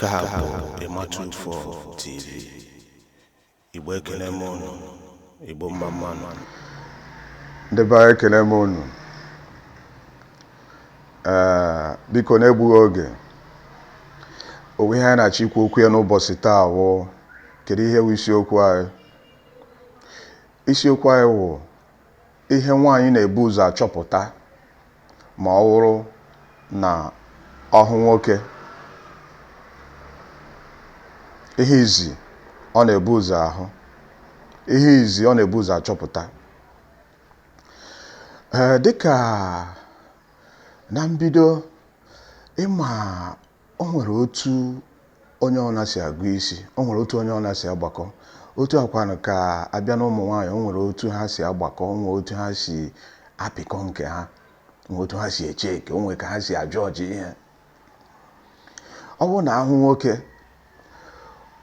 Nke a bụ EBU TV. Igbo ekele m unu, Igbo mma mmanụ. Ndị be anyị ekele m unu. Biko na-egbughị oge. Owe ihe anyị na-achọ ikwu okwu ya n'ụbọchị taa wụ kedu ihe wụ isiokwu anyị? Isiokwu anyị wụ ihe nwaanyị na-ebu ụzọ achọpụta ma ọ wụrụ na ọhụ nwoke. Ihe izi ọ na-ebu ụzọ ahụ, ihe izi ọ na-ebu ụzọ achọpụta. Dịka na mbido ịma o nwere otu onye ọna si agụ isi, o nwere otu onye ọna si agbakọ, otu akwanụ ka abịa na ụmụ nwaanyị, o nwere otu ha si agbakọ, o nwere otu ha si apịkọ nke ha, o nwere otu ha si eche eke, o nwere ka ha si ajụ ọjị ihe. Ọ bụrụ na ahụ nwoke,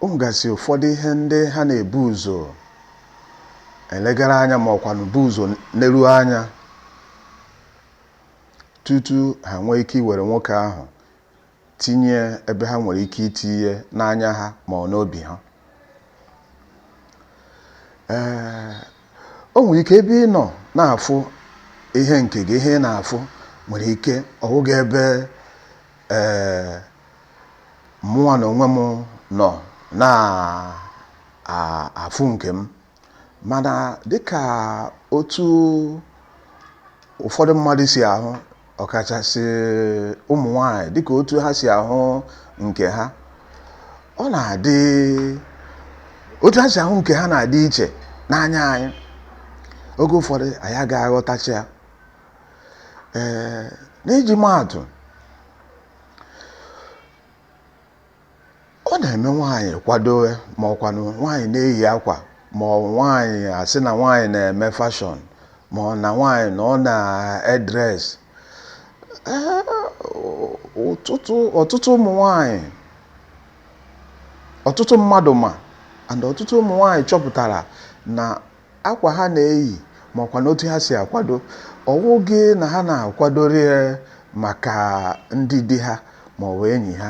o ngasị ụfọdụ ihe ndị ha na-ebu ụzọ elegara anya ma ọkwanụ bu ụzọ neru anya tutu ha nwee ike iwere nwoke ahụ tinye ebe ha nwere ike itinye n'anya ha ma ọ n'obi ha. O nwere ike ebe ị nọ na-afụ ihe nke gị, ihe ị na-afụ nwere ike ọwụghị ebe mụnwa na onwe m nọ na-afụ nke m, mana dịka otu ụfọdụ mmadụ si ahụ, ọkachasị ụmụ nwaanyị, dịka otu ha si ahụ nke ha, ọ na-adị otu ha si ahụ nke ha na-adị iche n'anya anyị. Oge ụfọdụ anyị agaghị aghọtacha ya. N'iji maatụ, ọ na-eme nwaanyị kwado ma ọkwanụ nwaanyị na-eyi akwa, ma ọ nwaanyị asị na nwaanyị na-eme fashion, ma ọ na nwaanyị na ọ na-edres. Ọtụtụ ụmụ nwaanyị, ọtụtụ mmadụ ma, and ọtụtụ ụmụ nwaanyị chọpụtara na akwa ha na-eyi ma ọkwa na otu ha si akwado, ọwụghị na ha na-akwadori maka ndị di ha ma ọ bụ enyi ha.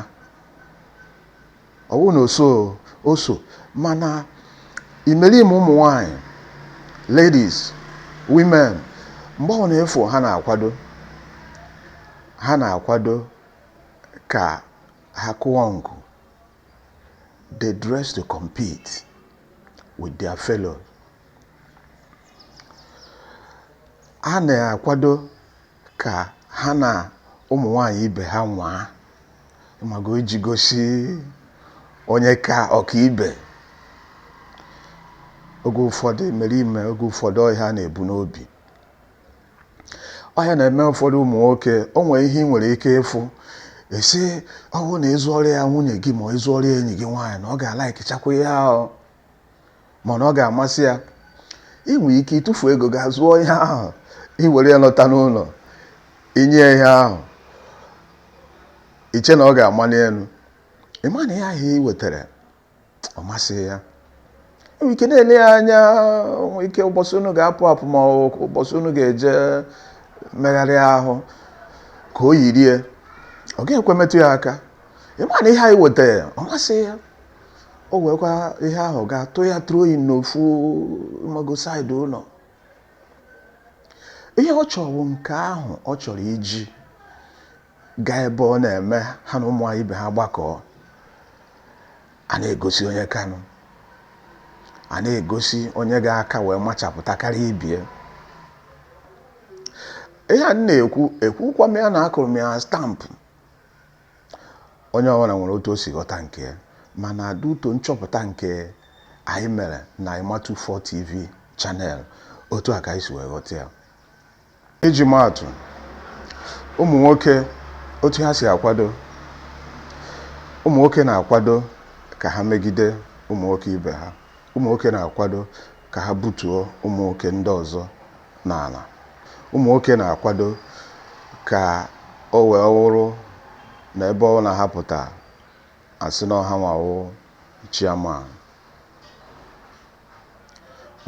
Ọwụ na oso mana imerime ụmụ nwaanyị, ladies, women, mgbe ọ na-efu ha na-akwado ka ha kụọ ngụ. They dress to compete with their fellows. Ha na-akwado ka ha na ụmụ nwaanyị ibe ha nwaa, mago iji gosi onye ka ọkaibe. Oge ụfọdụ merime, oge ụfọdụ ọhịa na-ebu n'obi. Ọhịa na-eme ụfọdụ ụmụ nwoke, o nwere ihe ị nwere ike ịfụ esi ọwụ na ịzụọrọ ya nwunye gị ma ịzụọrọ ya enyi gị nwaanyị, na ọ ga-alaịkịchakwa ihe ahụ, mana ọ ga-amasị ya. Ị nwere ike ịtụfu ego ga zụọ ihe ahụ, iwere ya lọta n'ụlọ, inye ihe ahụ, iche na ọ ga-ama n'elu, ịma na ihe ahụ ị wetara ọ masị ya. Enwere ike na-ele ya anya, nwere ike ụbọchị unu ga-apụ apụ ma ụbọchị unu ga-eje megharịa ahụ ka o yirie, ọ ga-ekwe metụ ya aka. Ịma na ihe anyị wetara ọ masị ya, o wekwa ihe ahụ ga-atụ ya troyi n'ofu mago saịdị ụlọ. Ihe ọ chọrọ nke ahụ ọ chọrọ iji gaa ebe ọ na-eme ha na ụmụ anyị ibe ha gbakọ, a na-egosi onye kanụ, a na-egosi onye ga-aka wee machapụta karịa ibie. Ihe a na-ekwukwa m ya na akụrụ m ya stampụ. Onye ọbụla nwere otu o si ghọta nke ya, mana duto nchọpụta nke anyị mere na EBU TV channel, otu a ka anyị si wee ghọta ya. Iji maatụ, ụmụ nwoke otu ha si akwado, ụmụ nwoke na-akwado ka ha megide ụmụ nwoke ibe ha. Ụmụ nwoke na-akwado ka ha butuo ụmụ nwoke ndị ọzọ n'ala. Ụmụ nwoke na-akwado ka o wee wụrụ na ebe ọ na-ahapụta asị na ọha nwawo chiama.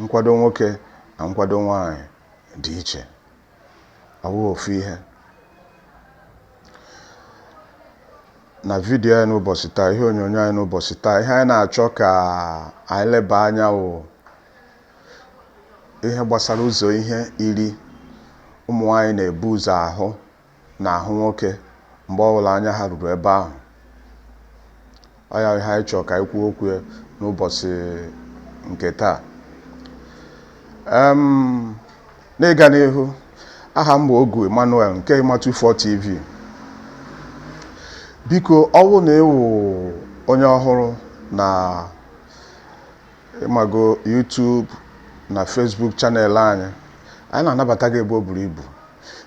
Nkwado nwoke na nkwado nwaanyị dị iche, ọ bụ ofu ihe. na vidiyo anyị n'ụbọchị taa, ihe onyonyo anyị n'ụbọchị taa, ihe anyị na-achọ ka anyị leba anya wụ ihe gbasara ụzọ ihe iri ụmụ nwaanyị na-ebu ụzọ ahụ n'ahụ nwoke mgbe ọbụla anya ha ruru ebe ahụ. Ọ ya ihe anyị chọrọ ka anyị kwuo okwu n'ụbọchị nke taa. N'ịga n'ihu, aha m bụ Ogu Emmanuel nke Ima24 TV. Biko ọ bụrụ na ịwụ onye ọhụrụ na ịmago YouTube na Facebook channel anyị na-anabata gị ebe o buru ibu.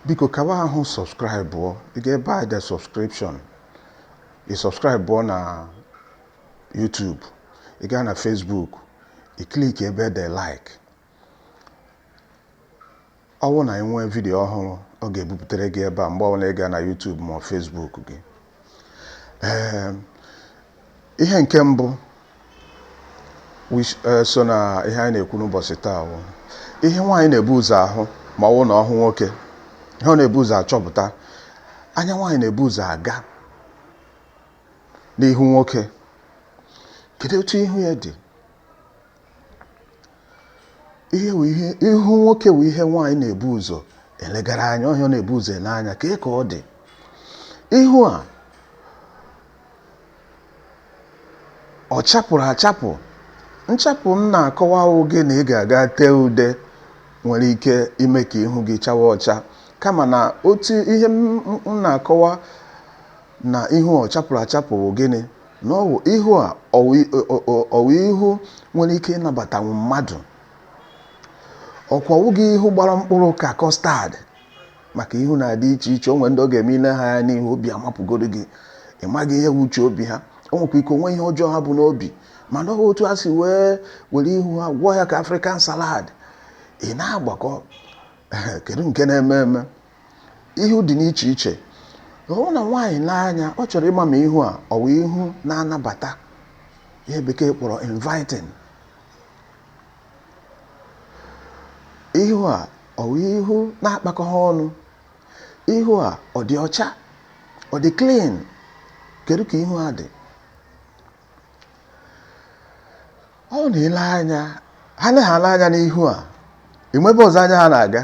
Biko kaba ahụ subscribe ọ, ị ga-ebe anyị the subscription, ị subscribe na YouTube, ị gaa na Facebook, ị klik ebe the like. Ọ bụrụ na ị nwee vidiyo ọhụrụ, ọ ga-ebuputere gị ebe a mgbe ọbụla ị gaa na YouTube ma Facebook gị. Ihe nke mbụ so na ihe anyị na-ekwu n'ụbọchị taa bụ ihe nwaanyị na-ebu ụzọ ahụ ma ọ bụrụ na ọhụ nwoke. Ihe ọ na-ebu ụzọ achọpụta, anya nwaanyị na-ebu ụzọ aga n'ihu nwoke. Kedu otu ihu ya dị? Ihu nwoke bụ ihe nwaanyị na-ebu ụzọ elegara anya. Ọhịa ọ na-ebu ụzọ ele anya ka ọ dị. Ihu a ọ chapụrụ achapụ. Nchapụ m na-akọwa oge na ị ga-aga tee ude nwere ike ime ka ihu gị chawa ọcha, kama na otu ihe m na-akọwa na ihu ọ chapụrụ achapụ bụ gịnị? Na ọ bụ ihu a ọwụ ihu nwere ike ịnabata mmadụ. Ọkwawu gị ihu gbara mkpụrụ ka kọstad, maka ihu na-adị iche iche. O nwere ndị ọ ga-eme ile ha ya n'ihu, obi amapụgoro gị, ị maghị ihe wuche obi ha. O nwekwa ike onwe ihe ọjọọ ha bụ n'obi, mana ọ bụ otu ha si were ihu ha gwọọ ya ka African salad. Ị na-agbakọ kedu nke na-eme eme? Ihu dị n'iche iche. Ọ na nwaanyị n'anya, ọ chọrọ ịma ma ihu a ọ bụ ihu na-anabata, ihe bekee kpọrọ inviting. Ihu a ọ bụ ihu na-akpakọ ha ọnụ? Ihu a ọ dị ọcha? Ọ dị clean? Kedu ka ihu a dị? Ọ na-ele anya, ha na-ele anya n'ihu a, enwebe ọzọ anya ha na-aga.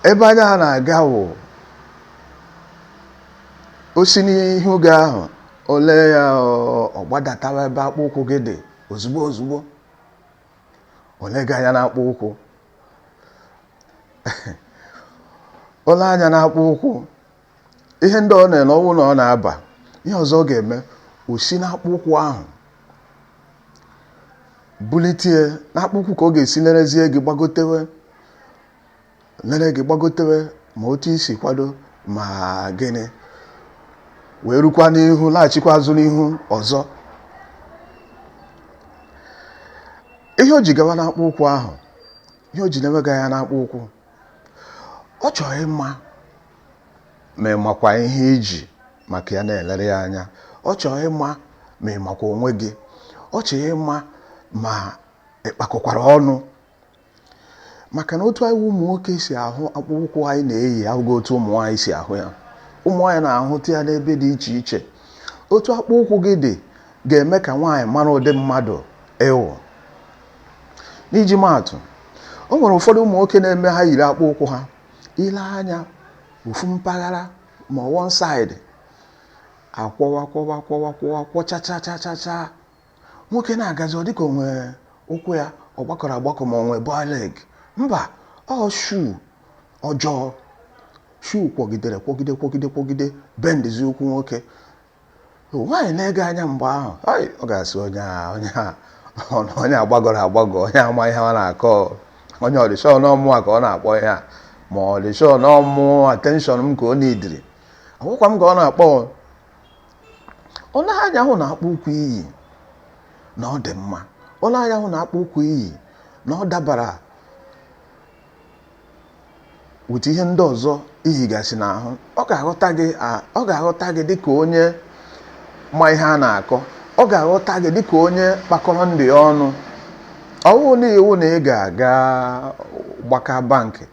Ebe anya ha na-aga wụ o si n'ihu gị ahụ, o lee ya, ọ gbadatawa ebe akpụ ụkwụ gị dị ozugbo ozugbo. O lee gị anya n'akpụ ụkwụ. O lee anya n'akpụ ụkwụ, ihe ndị ọ na-ele ọnwụ na ọ na-aba, ihe ọzọ ọ ga-eme, o si n'akpụ ụkwụ ahụ bulitie n'akpụ ụkwụ ka ọ ga-esi lerezie gị gbagotewe, lere gị gbagotewe ma otu isi kwado ma gịnị, wee rukwa n'ihu, laghachikwa azụ n'ihu ọzọ. Ihe o ji gawa n'akpụ ụkwụ ahụ, ihe o ji na-ewega ya n'akpụ ụkwụ, ọ chọrọ ịma ma ị makwa ihe iji maka ya na-elere ya anya. Ọ chọrọ ịma ma ị makwa onwe gị. Ọ chọrọ ịma ma ịkpakọkwara ọnụ. Maka na otu anyị ụmụ nwoke si ahụ akpụkpọ ụkwụ anyị na-eyi ahụghị otu ụmụ nwaanyị si ahụ ya. Ụmụ nwaanyị na-ahụta ya n'ebe dị iche iche. Otu akpụ ụkwụ gị dị ga-eme ka nwaanyị mara ụdị mmadụ ịwụ. N'iji maatụ, o nwere ụfọdụ ụmụ nwoke na-eme ha yiri akpụ ụkwụ ha, ile anya ofu mpaghara ma one side kwọchachachachacha. Nwoke na-agazi ọ dịka onwe ụkwụ ya ọ gbakọrọ agbakọ ma onwe boy leg. Mba, ọ shuu ọjọọ. Shuu kwọgide bendizi ụkwụ nwoke. Nwaanyị na-ege anya mgbe ahụ, ọ ga-asị onye agbagọrọ agbagọ, onye ama ihe ọ na-akọ, onye ọdịshọ n'ọmụ a ka ọ na-akpọ ihe a, ma ọdịshọ n'ọmụ attention m ka ọ na-ediri. Akwụkwa m ka ọ na-akpọ. Ọnụ anya hụ na akpụ ụkwụ iyi na ọ dị mma. Ọnụ anya hụ na akpụ ụkwụ iyi na ọ dabara wute ihe ndị ọzọ iyigasị n'ahụ. Ọ ga-aghọta gị dịka onye ma ihe a na-akọ. Ọ ga-aghọta gị dịka onye kpakọrọ ndụ ya ọnụ. Ọwụ na iwu na ị ga-aga gbaka bankị,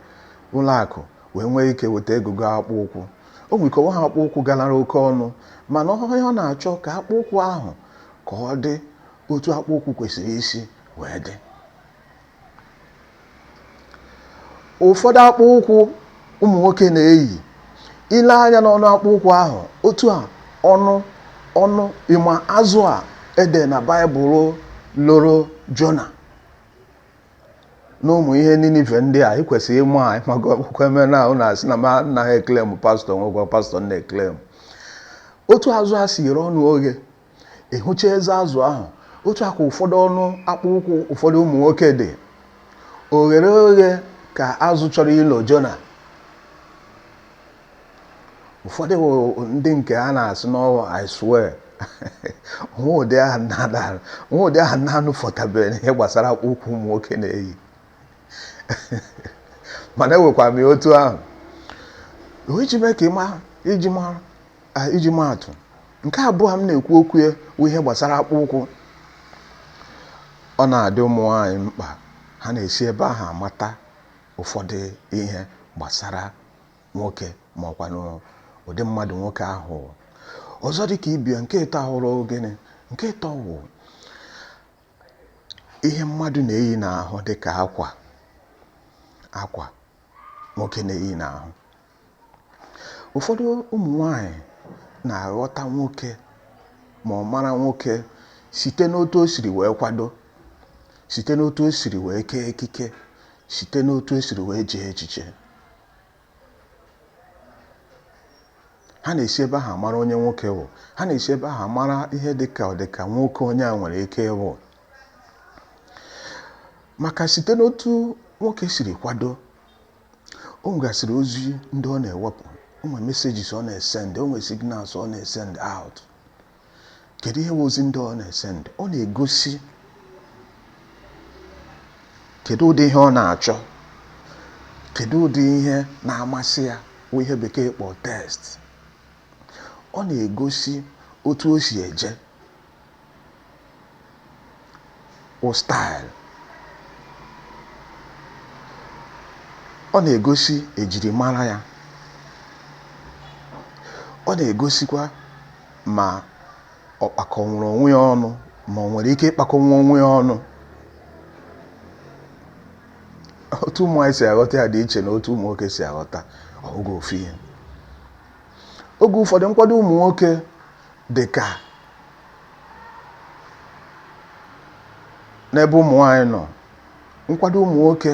ụlọ akụ, wee nwee ike weta ego gị akpụ ụkwụ. o nwere ike ọwa ha akpụ ụkwụ galara oke ọnụ, mana ihe ọ na-achọ ka akpụ ụkwụ ahụ ka ọ dị otu akpụ ụkwụ kwesịrị isi wee dị. Ụfọdụ akpụ ụkwụ ụmụ nwoke na-eyi, ile anya n'ọnụ akpụ ụkwụ ahụ, otu a ọnụ ịma azụ a ede na Baịbụl loro Jona na ụmụ ihe Ninive ndị a ikwesịrị ịma ịmago akwụkwọ eme na ahụ na-asị na m anaghị eklem pastọ nwekwa pastọ na-eklem. Otu azụ a si ere ọnụ oghe, ịhụcha eze azụ ahụ, otu aka ụfọdụ ọnụ akpụ ụkwụ ụfọdụ ụmụ nwoke dị oghere oghe ka azụ chọrọ ilo Jona. Ụfọdụ ndị nke a na-asị n'ọwa I swear nwa ụdị ahụ na-anụfọtabeghị n'ihe gbasara akpụ ụkwụ ụmụ nwoke na-eyi mana ewekwa m ya otu ahụ iji mee ka iji maa atụ. Nke abụọ m na-ekwu okwu ya bụ ihe gbasara akpụ ụkwụ. Ọ na-adị ụmụ nwaanyị mkpa ha na-esi ebe ahụ amata ụfọdụ ihe gbasara nwoke ma ọkwa ụdị mmadụ nwoke ahụ. Ọzọ dị ka ibia, nke ịtọ ahụrụ gịnị? Nke ịtọ wụ ihe mmadụ na-eyi n'ahụ dị ka akwa nwoke na-eyi n'ahụ. Ụfọdụ ụmụ nwaanyị na-aghọta nwoke ma ọ mara nwoke site n'otu o siri wee kwado, site n'otu o siri wee kee ekike, site n'otu o siri wee jee echiche. Ha na-esi ebe ahụ amara onye nwoke wụ, ha na-esi ebe ahụ amara ihe dịka nwoke onye a nwere ike ịwụ. Maka site n'otu nwoke siri kwado, o nwegasịrị ozi ndị ọ na-ewepụ, o nwere messages ọ na-esend, o nwere signals ọ na-esend out. Kedu ihe ozi ndị ọ na-esend? Ọ na-egosi kedu ụdị ihe ọ na-achọ, kedu ụdị ihe na-amasị ya, bụ ihe bekee kpọ test. Ọ na-egosi otu o si eje, o style. Ọ na-egosi ejirimara ya. Ọ na-egosikwa ma ọ kpakọnwụrụ onwe ya ọnụ ma ọ nwere ike ịkpakọnwụ onwe ya ọnụ. Otu ụmụ nwaanyị si aghọta ya dị iche na otu ụmụ nwoke si aghọta oge ofu ihe. Oge ụfọdụ nkwado ụmụ nwoke dị ka n'ebe ụmụ nwaanyị nọ, nkwado ụmụ nwoke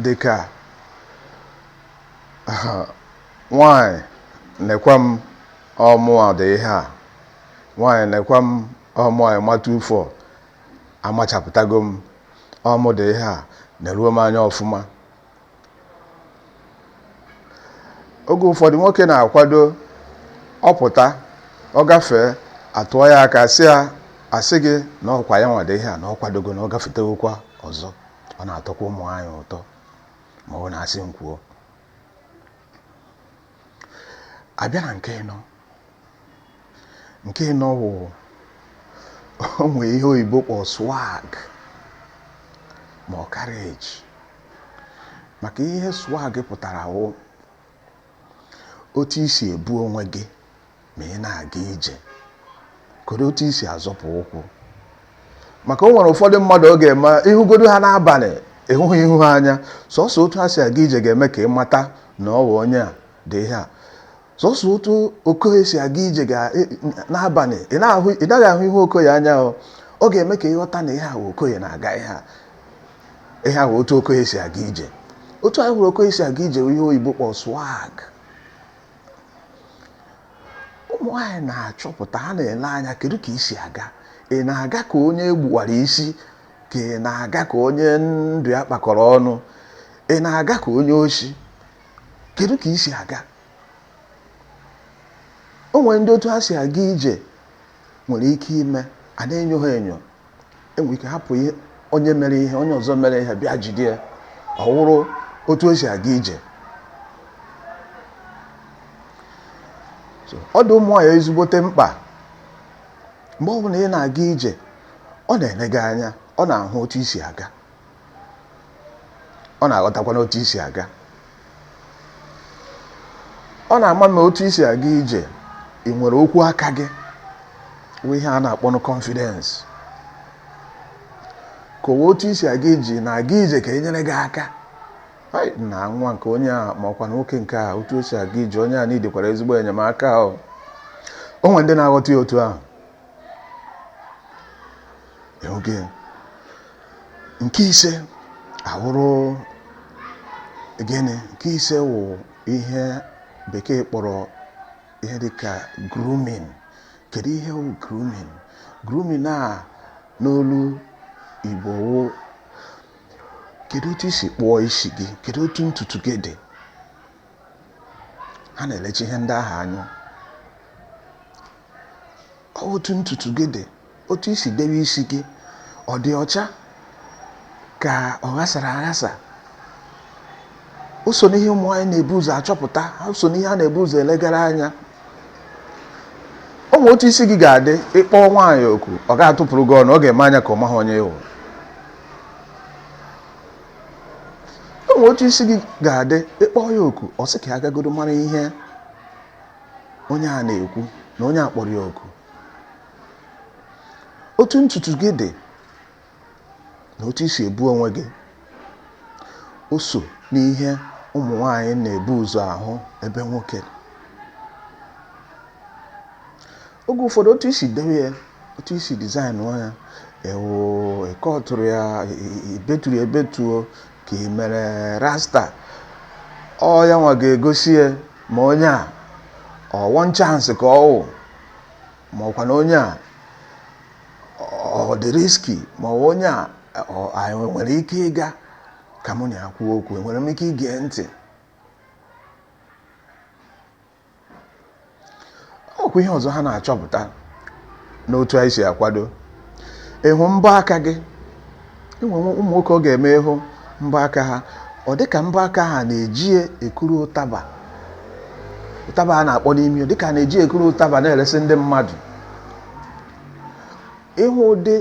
dị ka nwaanyị nekwa m ọmụa dị ihe a, nwaanyị nekwa m ọmụa mata ufọ amachapụtago m ọmụ dị ihe a, na-eruo m anya ọfụma. Oge ụfọdụ nwoke na-akwado, ọpụta ọ gafee, atụọ ya aka asị gị na ọkwa ya nwa dị ihe a, na ọ kwadogo na ọ gafetegokwa ọzọ. Ọ na-atọkwa ụmụ anyị ụtọ ma ọ na-asị m kwuo. Abịa na nke ịnọ wụ o nwere ihe oyibo kpọ swag ma ọ courage. Maka ihe swag pụtara wụ otu isi ebu onwe gị ma ị na-aga ije, kedu otu isi azọpụ ụkwụ. Maka o nwere ụfọdụ mmadụ ọ ga-eme ịhụgodu ha n'abalị, ịhụghị ihu ha anya, sọsọ otu ha si aga ije ga-eme ka ị mata na ọ bụ onye a dị ihe a. Sọsọ otu Okoye si aga ije n'abalị, ị naghị ahụ ihu Okoye anya, ọ ga-eme ka ịghọta na ihe a bụ Okoye na-aga ihe a bụ otu Okoye si aga ije. Otu anyị hụrụ Okoye si aga ije bụ ihe oyibo kpọ swag. Ụmụ nwaanyị na-achọpụta, ha na-ele anya kedu ka isi aga. Ị na-aga ka onye egbuwara isi, ka ị na-aga ka onye ndụ ya kpakọrọ ọnụ, ị na-aga ka onye oshi, kedu ka isi aga. O nwere ndị otu ha si aga ije nwere ike ime a na-enyo ha enyo, enwere ike hapụ onye mere ihe, onye ọzọ mere ihe, bịa jide ọ wụrụ otu o si aga ije. Ọ dị ụmụ nwaanyị ezigbote mkpa mgbe ọ bụla ị na-aga ije, ọ na-ele gị anya, ọ na-ahụ otu isi aga, ọ na-aghọtakwa n'otu isi aga. ọ na-ama ma otu isi aga ije ị nwere okwu aka gị wee ihe a na-akpọ confidence ka otu isi aga ije na-aga ije ka enyere gị aka na nwa nke onye a ma ọkwa nwoke nke a otu o si aga ije onye a nidekwara ezigbo enyemaka o nwere ndị na-aghọta ya otu ahụ oge nke ise ahụrụ gịnị nke ise wụ ihe bekee kpọrọ ihe dịka grooming. Kedu ihe wụ grooming? Grooming a n'olu Igbo wụ kedu otu isi kpụọ isi gị, kedu otu ntutu gị dị. Ha na-elechi ihe ndị ahụ anya. Otu ntutu gị dị, otu isi debe isi gị, ọ dị ọcha ka ọ ghasara aghasa. O so n'ihe ụmụ anyị na-ebu ụzọ achọpụta, o so n'ihe a na-ebu ụzọ elegara anya. O nwere otu isi gị ga-adị ịkpọọ nwaanyị oku, ọ ga-atụpụrụ gị ọnụ, ọ ga-eme anya ka ọ maghị onye ịwụ. O nwere otu isi gị ga-adị ịkpọọ ya oku, ọ sị ka ya gagodo mara ihe onye a na-ekwu na onye a kpọrọ ya oku. Otu ntutu gị dị na otu isi ebu onwe gị, o so n'ihe ụmụ nwaanyị na-ebu ụzọ ahụ ebe nwoke. Oge ụfọdụ otu isi dewe ya, otu isi dizaịn ya, ekọtụrụ ya, ibeturu ebetuo ka ị mere rasta, ọ ya nwa ga-egosi ya ma onye a ọ one chance ka ọ wụ, ma ọkwa na onye a ọ dị riski, ma onye a anyị nwere ike ịga ka mụ na ya kwuo okwu, enwere m ike ige ntị. Ọkwa ihe ọzọ ha na-achọpụta n'otu anyị si akwado. Ịhụ mbọ aka gị, ụmụ nwoke ọ ga-eme ịhụ mbọ aka ha, ọ dị ka mbọ aka ha na-eji ekuru ụtaba a na-akpọ n'imi, dị ka na-eji ekuru ụtaba na-eresi ndị mmadụ. Ịhụ ụdị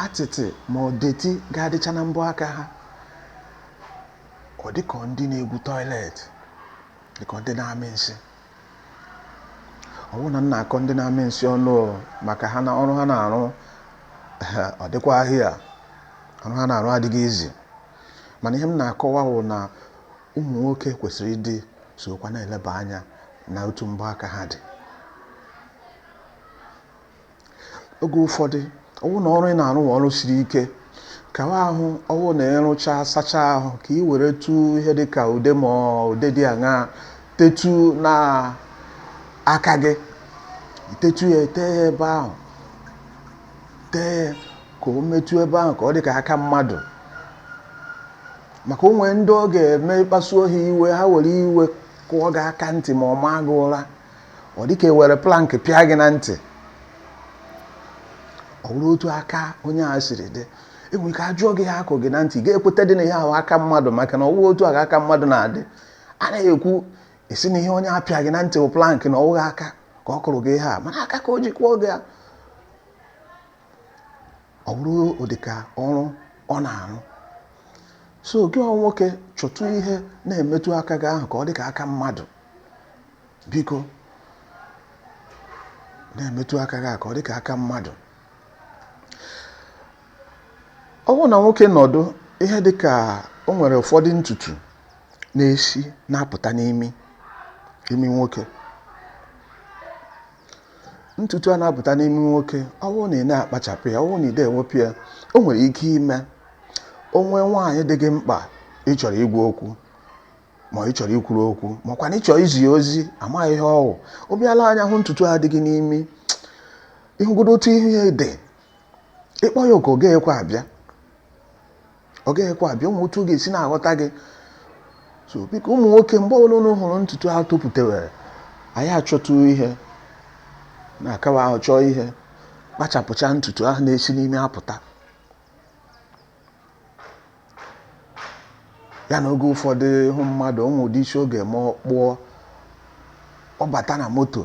atịtị ma ọ deti ga-adịcha na mbọ aka ha, ọ dị ka ndị na-egwu toilet, dị ka ndị na-amị nsị. Ọ bụrụ na m na-akọ ndị na-amị nsị ọnụ maka ha na ọrụ ha na-arụ, ọ dịkwa ahịa, ọrụ ha na-arụ adịghị izi. Mana ihe m na-akọwa bụ na ụmụ nwoke kwesịrị ịdị sokwa na-eleba anya na otu mbọ aka ha dị. Oge ụfọdụ ọwụ na ọrụ ị na-arụ ọrụ siri ike, kawa ahụ ọwụ na ịrụcha sacha ahụ ka ị were tu ihe dịka ude ma ude dị aṅa tetu na aka gị, itetu ya, tee ya ebe ahụ, tee ya ka o metụ ebe ahụ ka ọ dị ka aka mmadụ. Maka onwe ndị ọ ga-eme ịkpasuo ha iwe, ha were iwe kụọ gị aka ntị ma ọ maa gị ụra, ọ dị ka ewere plank pịa gị na ntị. Ọ bụrụ otu aka onye a siri dị, enwere ike ajụọ gị ha akụ gị na ntị, ga-ekweta dị na ihe ahụ aka mmadụ, maka na ọ wụ otu aka mmadụ na-adị. A na-ekwu esi na ihe onye apịa gị na ntị bụ plank, na ọ wụghị aka ka ọ kụrụ gị ha, mana aka ka o ji kụọ gị ya. Ọ bụrụ ụdịka ọrụ ọ na-arụ. So gị nwoke chọtụ ihe na-emetụ aka gị ahụ ka ọ dị ka aka mmadụ. Biko na-emetụ aka gị ka ọ dị ka aka mmadụ. Ọ bụrụ na nwoke nọdụ, ihe dị ka o nwere ụfọdụ ntutu na-esi na-apụta imi nwoke. Ntutu a na-apụta n'imi nwoke, ọ bụrụ na ị na-akpachapụ ya, ọ bụrụ na ị na-ewepụ ya, o nwere ike ime onwe nwaanyị dị gị mkpa ị chọrọ igwe okwu, ma ị chọrọ ikwuru okwu, makwa na ị chọrọ izi ozi, amaghị ihe ọwụ. O bịala anya hụ ntutu a dị gị n'imi, ịhụgodo otu ihe dị, ịkpọ ya oku, ọ gaghịkwa abịa. Ụmụ otu ga-esi na-aghọta gị. So biko ụmụ nwoke, mgbe ọbụla unu hụrụ ntutu ha topụtewere, anyị achọtụ ihe na-akawa ahụ chọọ ihe, kpachapụcha ntutu ahụ na-esi n'ime apụta. Ya na oge ụfọdụ hụ mmadụ ụmụ ụdị isi oge ma ọ kpụọ, ọ bata na moto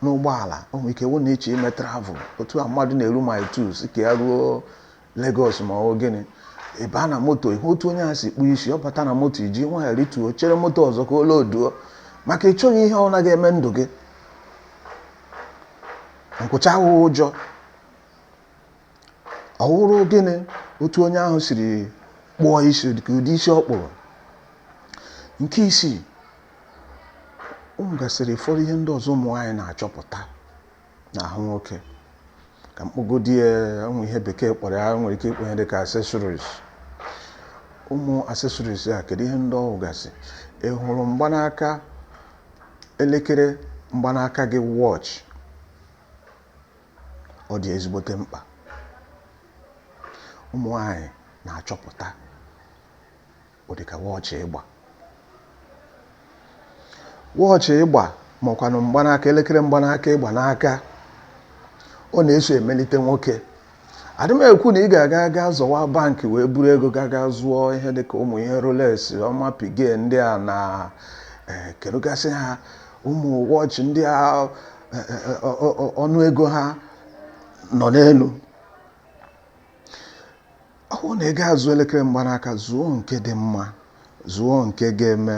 n'ụgbọala, o nwere ike wụ na ịchọ ime travel, otu a mmadụ na-eru mile 2 si ka ya ruo Lagos ma ọ gịnị, ebe a na moto, ihe otu onye a si kpụ isi, ọ bata na moto iji nwa ya rituo, chere moto ọzọ ka o loduo, maka ị chọghị ihe ọ naghị eme ndụ gị. Nkwụcha ahụ ụjọ ọ wụrụ gịnị otu onye ahụ siri kpụọ isi dịka ụdị isi ọ kpụrụ. Nke isii, ụmụ gasịrị ụfọdụ ihe ndị ọzọ ụmụ nwaanyị na-achọpụta n'ahụ nwoke. Ka mkpọgodi ụmụ ihe bekee kpọrọ ya, nwere ike ịkpọ ihe dịka accessories. Ụmụ accessories a kedu ihe ndị ọhụụ gasị? Ị hụrụ mgbanaka elekere, mgbanaka gị watch, ọ dị ezigbote mkpa. Ụmụ nwaanyị na-achọpụta ụdịka wọchị ịgba, wọchị ịgba makwanụ mgbanaka, elekere mgbanaka ịgba n'aka, ọ na-eso emelite nwoke. Adị m ekwu na ị ga-aga zọwa bankị wee buru ego ga zụọ ihe dịka ụmụ ihe Rolex, ọma pige ndị a na kedugasị ha, ụmụ wọchị ndị a ọnụ ego ha nọ n'elu. Ọ bụrụ na ị ga-azụ elekere mgbanaka, zụọ nke dị mma, zụọ nke ga-eme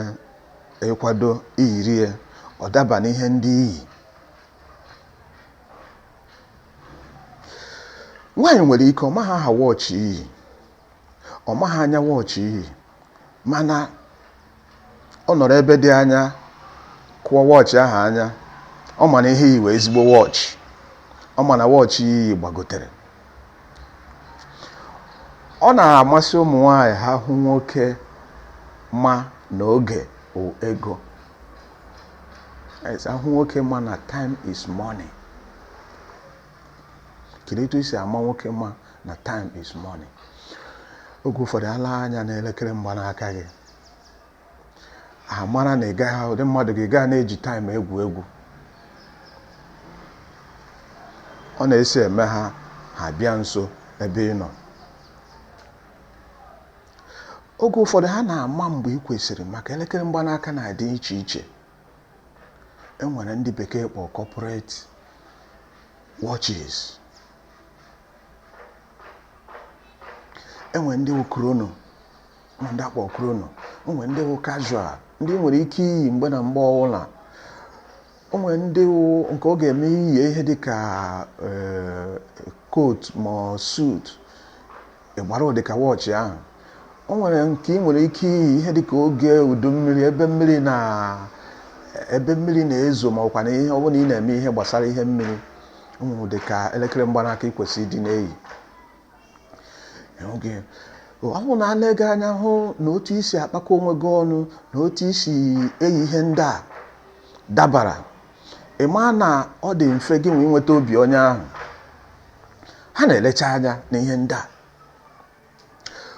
ịkwado iyiri ya ọ daba n'ihe ndị iyi. Nwaanyị nwere ike ọ maghị aha wọchị iyi, ọ maghị anya wọchị iyi, mana ọ nọrọ ebe dị anya kụọ wọchị ahụ anya, ọ ma na ihe iyi wee ezigbo wọchị, ọ ma na wọchị iyi gbagotere. Ọ na-amasị ụmụ nwaanyị ha hụ nwoke ma n'oge ego. Ahụ nwoke ma na time is money. Kedu etu isi ama nwoke ma na time is money? Oge ụfọdụ ala anya n'elekere mgbanaka gị, amara na ị gaghị, ụdị mmadụ gị gaa na-eji time egwu egwu. Ọ na-esi eme ha bịa nso ebe ị nọ. Oge ụfọdụ ha na-ama mgbe ị kwesịrị, maka elekere mgbanaka na-adị iche iche. Enwere ndị bekee kpọ corporate watches, enwere ndị wụ chrono, ndị akpọ chrono, enwere ndị wụ casual, ndị nwere ike iyi mgbe na mgbe ọbụla. Enwere ndị wụ nke ọ ga-eme iyi ihe dịka coat ma suit, ịgbara ụdịka wọchị ahụ. O nwere nke ị nwere ike iyi ihe dịka oge udu mmiri, ebe mmiri na-ezo, ma ọkwa na ihe ọ bụrụ na ị na-eme ihe gbasara ihe mmiri, ụmụ dịka elekere mgbanaka ị kwesịrị ịdị na-eyi. Ọ bụ na ana ego anya hụ na otu isi akpakọ onwe gị ọnụ, na otu isi eyi ihe ndị a dabara, ị maa na ọ dị mfe gị nwee nweta obi onye ahụ. Ha na-elecha anya na ihe ndị a.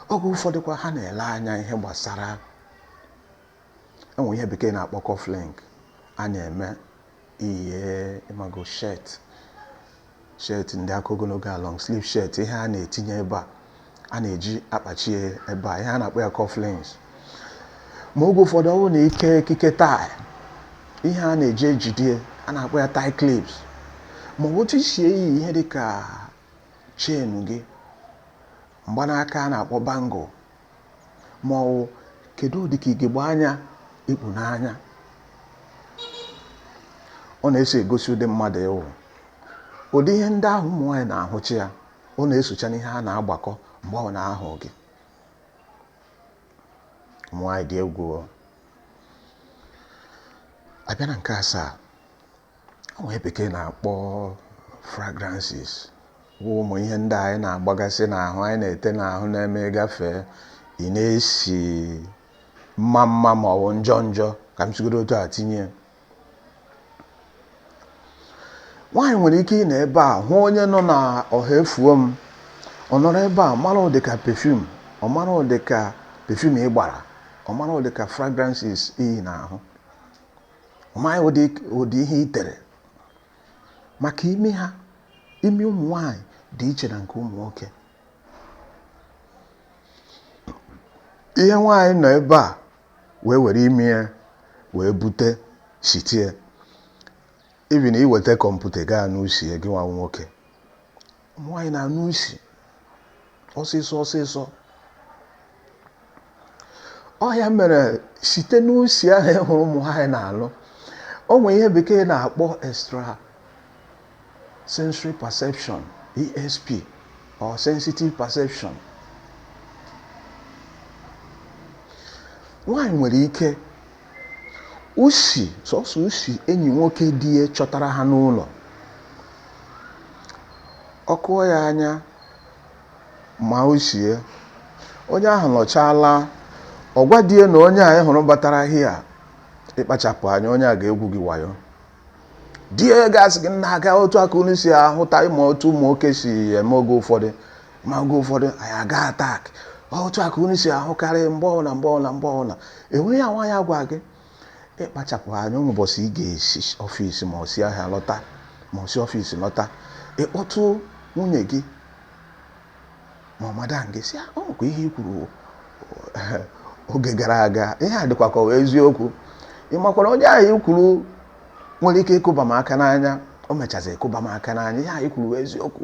Oge ụfọdụkwa ha na-ele anya ihe gbasara, enwe ihe bekee na-akpọ cufflink a na-eme ihe ịmago shirt ndị aka ogologo a, long sleeve shirt, ihe a na-etinye ebe a na-eji akpachie ebe a, ihe a na-akpọ ya cufflinks. Ma oge ụfọdụ ọ bụrụ na ike ekike tie, ihe a na-eji ejide a na-akpọ ya tie clips. Ma otu isi eyi ihe dịka chain gị, mgbanaka a na-akpọ bangle, ma ọ bụ kedu ụdịka igegbe anya ikpu n'anya, ọ na-eso egosi ụdị mmadụ ịwụ. Ụdị ihe ndị ahụ ụmụ nwaanyị na-ahụchi ya, ọ na-esocha n'ihe a na-agbakọ mgbe ọ na-ahụ gị. Ụmụ nwaanyị dị egwu. Abịa na nke asaa, onwe bekee na-akpọ fragrances, ụmụ ihe ndị anyị na-agbagasị n'ahụ, anyị na-ete n'ahụ, na-eme gafee ị na-esi mma mma ma ọ bụ njọ njọ. Ka m sigoro otu a tinye, nwaanyị nwere ike ị nọ ebe a hụ onye nọ na ọha efuo m, ọ nọrọ ebe a mara ụdịka perfume, ọ mara ụdịka perfume ị gbara, ọ mara ụdịka fragrances iyi n'ahụ, ọ maghị ụdị ihe ị tere. Maka imi ha, imi ụmụ nwaanyị dị iche na nke ụmụ nwoke. Ihe nwaanyị nọ ebe a wee were imi ya wee bute sitie, ibi na iweta kọmputa gaa n'usi gị nwa nwoke. Nwaanyị na-anụ usi ọsịsọ ọsịsọ. ọ ya mere site n'usi ahụ ịhụrụ ụmụ nwaanyị na-alụ o nwere ihe bekee na-akpọ extra sensory perception ESP or sensitive perception. Nwaanyị nwere ike usi sọsọ usi enyi nwoke di ya chọtara ha n'ụlọ ọkụọ ya anya ma usie onye ahụ nọchala ọgwa di ya na onye a hụrụ batara hia ịkpachapụ anya onye a ga-egwu gị wayo di ya gasị gị nna aga otu aka unu si ahụta ịma otu ụmụ nwoke si eme oge ụfọdụ anyị aga atak otu aka unu si ahụkarị mgbe ọbụla enweghị ya nwaanyị agwa gị ịkpachapụ anya ụmụ ụbọchị ị ga-esi ọfịs ma ọ si ahịa lọta ma ọ si ọfịs lọta ịkpọtụ nwunye gị ma madam gị si ọ nwekwa ihe i kwuru oge gara aga ihe a dịkwa ka eziokwu ị makwara onye ahụ i kwuru nwere ike ịkụba m aka n'anya o mechazi ịkụba m aka n'anya ihe ahụ i kwuru eziokwu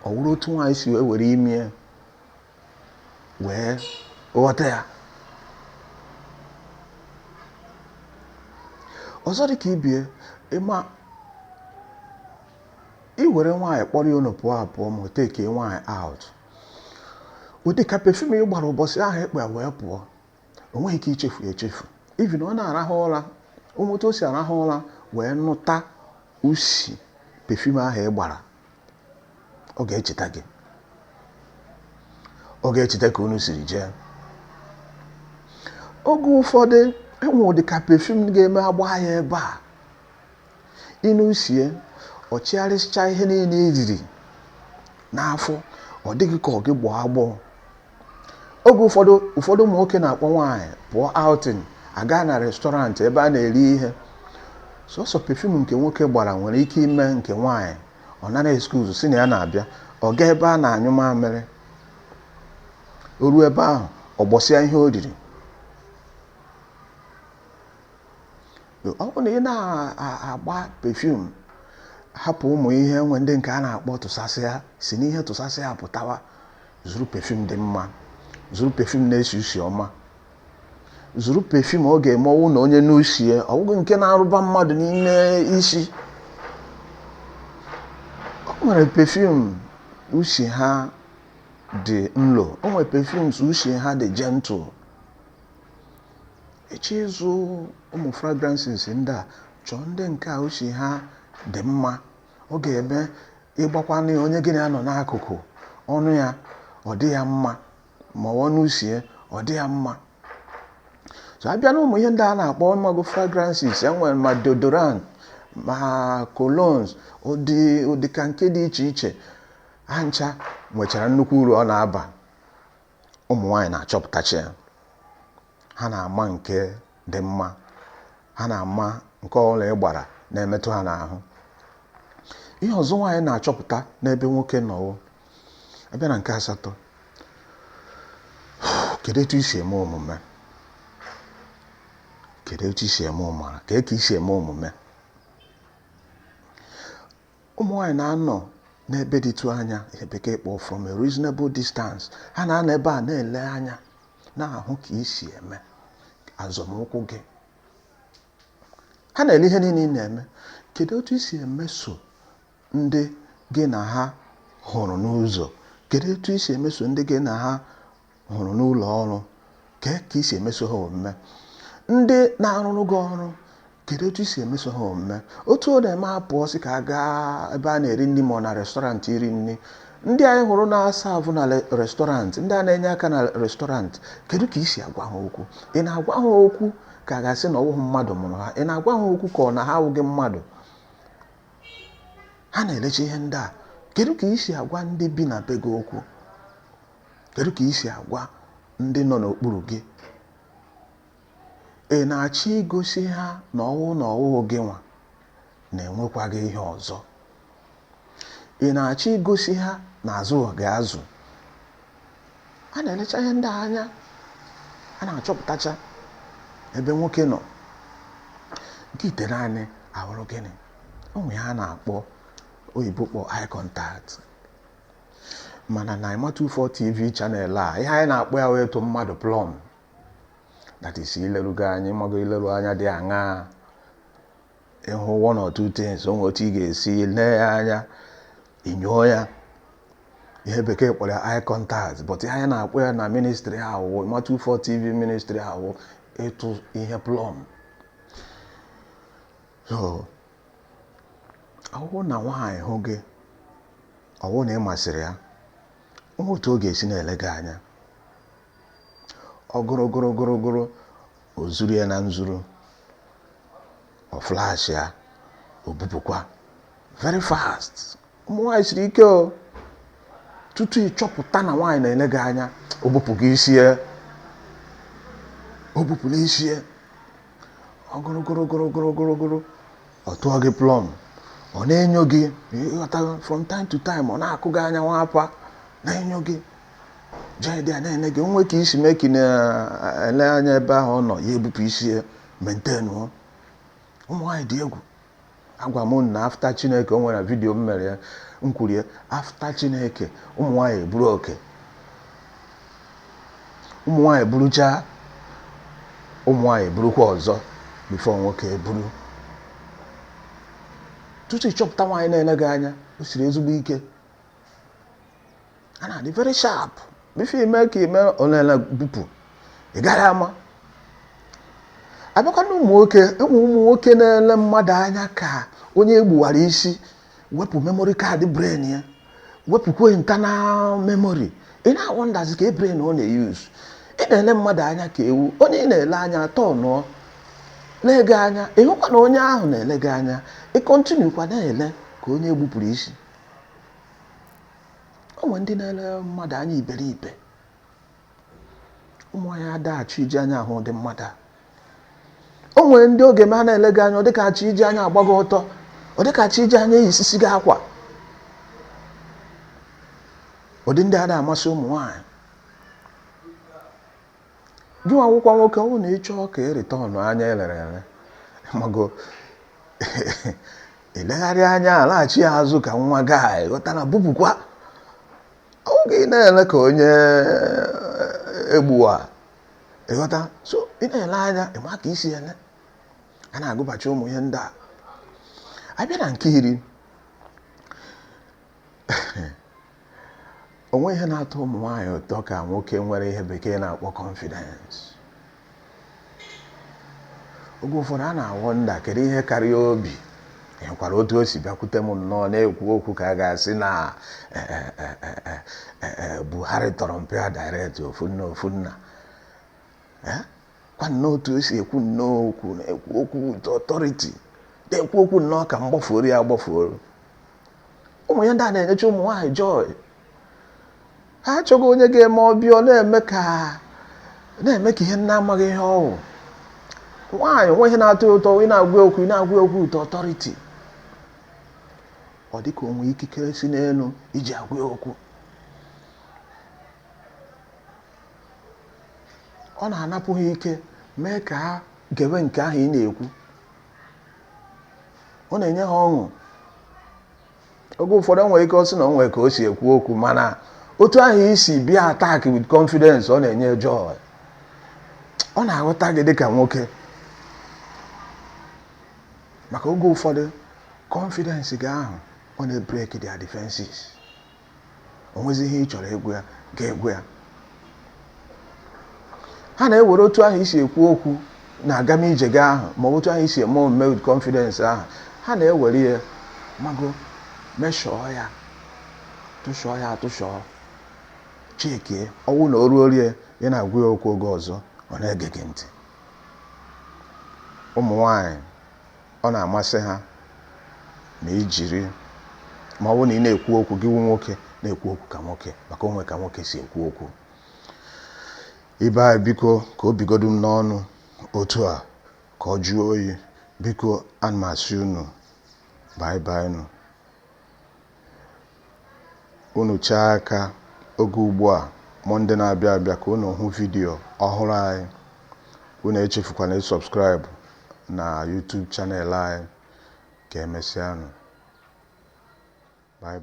ọ wụrụ otu nwaanyị si were ime wee ghọta ya. Ọzọ dị ka ibie ịma iwere nwaanyị kpọrọ ya unu pụọ ma o teke nwaanyị out ụdị ka perfume ị gbara ụbọchị ahụ ịkpa wee pụọ o nweghị ike echefu even ọ na-arahụ ụra ụmụtụ o si arahụ ụra wee nụta usi perfume ahụ ị gbara ọ ga-echeta gị ọ ga-echeta ka unu siri jee. Oge ụfọdụ enwe ụdị ka perfume ga-eme agba ya ebe a ịnụsie ọ chịgharịcha ihe niile iriri n'afọ ọ dịghị ka ọ gị gbọọ agbọọ. Oge ụfọdụ ụmụ nwoke na-akpọ nwaanyị pụọ outing aga na restaurant ebe a na-eri ihe sọsọ perfume nke nwoke gbara nwere ike ime nke nwaanyị ọ nara excuse si na ya na-abịa ọ gaa ebe a na-anyụ mamịrị o ruo ebe ahụ ọ gbọsịa ihe o riri. Ọ bụrụ na ị na-agba perfume hapụ ụmụ ihe nwe ndị nke a na-akpọ tụsasịa si n'ihe tụsasịa pụtawa zụrụ perfume dị mma zụrụ perfume na-esi usi ọma zụrụ perfume ọ ga-eme ọwụ na onye n'usie ọ bụghị nke na-arụba mmadụ n'ime isi. O nwere perfume usi ha dị nlo o nwere perfumes usi ha dị gentle. Echi ịzụ ụmụ fragrances ndị a chọọ ndị nke a usi ha dị mma ọ ga-eme ịgbakwana ya onye gị na ya nọ n'akụkụ ọnụ ya ọ dị ya mma ma ọnụ usie ọ dị ya mma. So abịa na ụmụ ihe ndị a na-akpọ mmago fragrances enwere ma deodorant ma colognes ụdị ka nke dị iche iche ha ncha nwechara nnukwu uru ọ na-aba. Ụmụ nwaanyị na-achọpụtacha ya ha na-ama nke dị mma ha na-ama nke ọbụla ị gbara na-emetụ ha n'ahụ. Ihe ọzọ nwaanyị na-achọpụta n'ebe nwoke nọ abịa na nke asatọ kedu etu isi eme omume kedu etu isi eme ụmara ka isi eme omume. Ụmụ nwaanyị na-anọ n'ebe dịtụ anya ihe bekee kpọọ from a reasonable distance ha na-anọ ebe a na-ele anya na-ahụ ka isi eme azọmụkwụ gị ha na-ele ihe niile ị na-eme kedu otu isi emeso ndị gị na ha hụrụ n'ụzọ kedu otu isi emeso ndị gị na ha hụrụ n'ụlọ ọrụ ka isi emeso ha omume. Ndị na-arụrụ gị ọrụ kedu otu isi emeso ha omume otu ọ na-eme apụọ si ka a gaa ebe a na-eri nri ma ọ na restọrantị iri nri ndị anyị hụrụ na-asa avụ na restọrantị ndị a na-enye aka na restọrantị kedu ka isi agwa ha okwu ị na-agwa ha okwu ka a ga-asị na ọ bụghị mmadụ mụrụ ha ị na-agwa ha okwu ka ọ na ha awụghị mmadụ. Ha na-elecha ihe ndị a kedu ka isi agwa ndị bi na be gị okwu kedu ka isi agwa ndị nọ n'okpuru gị ị na-achọ igosi ha na ọwụ gị nwa na-enwekwaghị ihe ọzọ ị na-achọ igosi ha na azụ gị azụ. A na-elecha ihe ndị anya a na-achọpụtacha ebe nwoke nọ nke ite naanị ahụrụ gịnị onwe ha na-akpọ oyibo kpọ eye contact mana na NWANYI TV channel a ihe anyị na-akpọ ya wee tụ mmadụ plọm that is ilerugo anya ịmago ileru anya dị aṅaa ịhụ one or two things o nwere otu ị ga-esi lee ya anya inyụọ ya ihe bekee kpọrọ ya eye contact but ihe anyị na-akpọ ya na ministry ahụ ma 24 TV ministry ahụ ịtụ ihe plọm. So ọwụ na nwaanyị hụ gị ọwụ na ị masịrị ya onwe otu ọ ga-esi na-ele gị anya ọgụrụgụrụgụrụgụrụ o zuru ya na nzuru ọ flash ya o bupụkwa very fast. Ụmụ nwaanyị siri ike o tutu ịchọpụta na nwaanyị na-ele gị anya o bupụga isi ya o bupụla isi ya ọgụrụgụrụgụrụgụrụgụrụ ọ tụọ gị plọm ọ na-enyo gị from time to time ọ na-akụ gị anya nwapa na-enyo gị jee dị na-ene gị nwe ka isi mee ka na-ele anya ebe ahụ ọ nọ ya ebupụ isi ya maintain ụmụ nwaanyị dị egwu. Agwa m na after Chineke o nwere vidio m mere ya m kwuru ya after Chineke ụmụ nwaanyị eburu oke ụmụ nwaanyị eburucha ụmụ nwaanyị eburukwa ọzọ before nwoke eburu. Tutu ịchọpụta nwaanyị na-ele gị anya o siri ezigbo ike a na-adị very sharp before ime ka ime onele bupụ ị gaghị ama. Abịakwa na ụmụ nwoke na-ele mmadụ anya ka onye egbuwara isi wepụ memory card brain ya wepụkwa internal memory ị na-awọndazi ka brain ọ na-eyuzu ị na-ele mmadụ anya ka ewu onye ị na-ele anya atọ nụọ lee gị anya ịhụkwa na onye ahụ na-ele gị anya ị kọntinu kwa na-ele ka onye egbupụrụ isi. O nwere ndị na-ele mmadụ anya iberibe ụmụ anyị adaghachi iji anya ahụ dị mmadụ. O nwere ndị oge ma na-ele gị anya ọ dịka achị iji anya agba gị ọtọ ọ dịka achị iji anya eyisisi gị akwa. Ụdị ndị a na-amasị ụmụ nwaanyị gị nwakwụkwọ nwoke ọ na ịchọ ka erita ọnụ anya elere ere mago ilegharị anya alaghachi ya azụ ka nwa gaa ghọta na bupụkwa oge ị na-ele ka onye egbuwa ịghọta. So ị na-ele anya ịma ka isi ele a na-agụbachi ụmụ ihe ndị a. Abịa na nke iri onwe ihe na-atọ ụmụ nwaanyị ụtọ ka nwoke nwere ihe bekee na-akpọ confidence. Oge ụfọdụ a na-awọ nda kedu ihe karịa obi ịhụkwara otu o si bịakwute m nnọọ na-ekwu okwu ka a ga-asị na Buhari tọrọ mpịa direct ofu nna kwa nnọọ otu o si ekwu nnọọ okwu na-ekwu okwu with authority na-ekwu okwu nnọọ ka mgbafuoro ya agbafuoro. Ụmụ ya ndị a na-enyecha ụmụ nwaanyị joy. Ha achọghị onye ga-eme ọbịa na-eme ka ihe nna amaghị ihe ọwụ. Nwaanyị nwe ihe na-atọ ụtọ ị na-agwa okwu with authority ọ dịka onwe ikikere si n'elu iji agwa okwu. Ọ na-anapụ ha ike mee ka ha gewe nke ahụ ị na-ekwu. Ọ na-enye ha ọṅụ. Oge ụfọdụ nwere ike ọ sị na o nwere ka o si ekwu okwu mana otu ahụ isi bịa attack with confidence ọ na-enye joy. Ọ na-aghọta gị dịka nwoke maka oge ụfọdụ confidence gị ahụ ọ na-break their defenses. O nwezi ihe ị chọrọ egwu ya ga-egwu ya. Ha na-ewere otu ahụ isi ekwu okwu na agam ije gị ahụ ma otu ahụ isi eme omume with confidence ahụ ha na-ewere ya mago meshọọ ya atụshọọ chike ọwụ na o ruo rie ya na-agwa ya okwu oge ọzọ ọ na-ege gị ntị. Ụmụ nwaanyị ọ na-amasị ha na ijiri ma ọ bụ na ị na-ekwu okwu gị wụ nwoke na-ekwu okwu ka nwoke maka onwe ka nwoke si ekwu okwu. Ibe anyị biko ka o bigodu m n'ọnụ otu a ka ọ jụọ oyi biko ana m asị unu bye nụ. Unu chaa aka oge ugbu a Mọnde na-abịa abịa ka unu hụ vidiyo ọhụrụ anyị. Unu echefukwana ịsọbskraịbụ na YouTube chanel anyị ka emesịanụ. Bye.